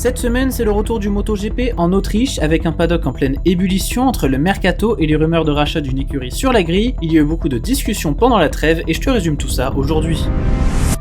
Cette semaine, c'est le retour du MotoGP en Autriche avec un paddock en pleine ébullition entre le mercato et les rumeurs de rachat d'une écurie sur la grille. Il y a eu beaucoup de discussions pendant la trêve et je te résume tout ça aujourd'hui.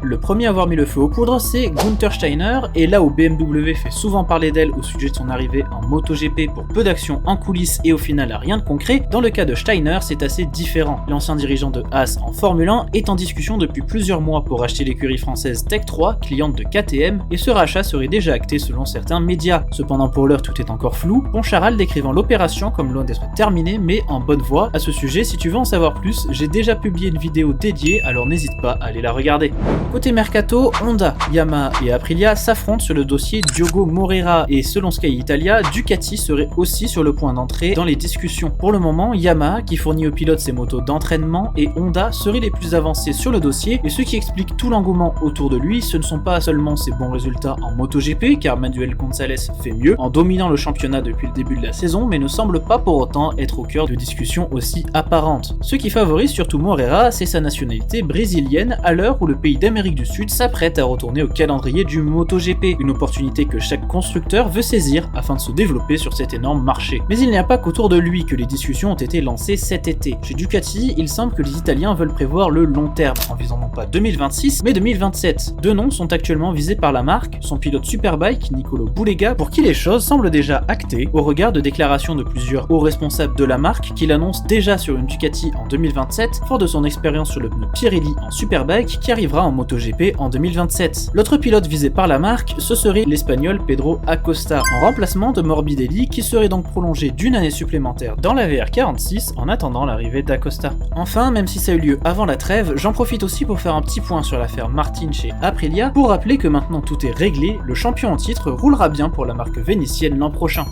Le premier à avoir mis le feu aux poudres, c'est Günther Steiner, et là où BMW fait souvent parler d'elle au sujet de son arrivée en MotoGP pour peu d'actions en coulisses et au final rien de concret, dans le cas de Steiner, c'est assez différent. L'ancien dirigeant de Haas en Formule 1 est en discussion depuis plusieurs mois pour acheter l'écurie française Tech 3, cliente de KTM, et ce rachat serait déjà acté selon certains médias. Cependant pour l'heure tout est encore flou, Poncharal décrivant l'opération comme loin d'être terminée mais en bonne voie. À ce sujet, si tu veux en savoir plus, j'ai déjà publié une vidéo dédiée, alors n'hésite pas à aller la regarder. Côté mercato, Honda, Yamaha et Aprilia s'affrontent sur le dossier Diogo Moreira et selon Sky Italia, Ducati serait aussi sur le point d'entrer dans les discussions. Pour le moment, Yamaha, qui fournit aux pilotes ses motos d'entraînement, et Honda seraient les plus avancés sur le dossier, et ce qui explique tout l'engouement autour de lui, ce ne sont pas seulement ses bons résultats en MotoGP, car Manuel Gonzalez fait mieux en dominant le championnat depuis le début de la saison, mais ne semble pas pour autant être au cœur de discussions aussi apparentes. Ce qui favorise surtout Moreira, c'est sa nationalité brésilienne, à l'heure où le pays d'Amérique du Sud s'apprête à retourner au calendrier du MotoGP, une opportunité que chaque constructeur veut saisir afin de se développer sur cet énorme marché. Mais il n'y a pas qu'autour de lui que les discussions ont été lancées cet été. Chez Ducati, il semble que les Italiens veulent prévoir le long terme, en visant non pas 2026, mais 2027. Deux noms sont actuellement visés par la marque, son pilote Superbike, Nicolo Bulega, pour qui les choses semblent déjà actées, au regard de déclarations de plusieurs hauts responsables de la marque, qui l'annoncent déjà sur une Ducati en 2027, fort de son expérience sur le pneu Pirelli en Superbike, qui arrivera en MotoGP en 2027. L'autre pilote visé par la marque, ce serait l'Espagnol Pedro Acosta, en remplacement de Morbidelli, qui serait donc prolongé d'une année supplémentaire dans la VR46 en attendant l'arrivée d'Acosta. Enfin, même si ça a eu lieu avant la trêve, j'en profite aussi pour faire un petit point sur l'affaire Martin chez Aprilia, pour rappeler que maintenant tout est réglé, le champion en titre roulera bien pour la marque vénitienne l'an prochain.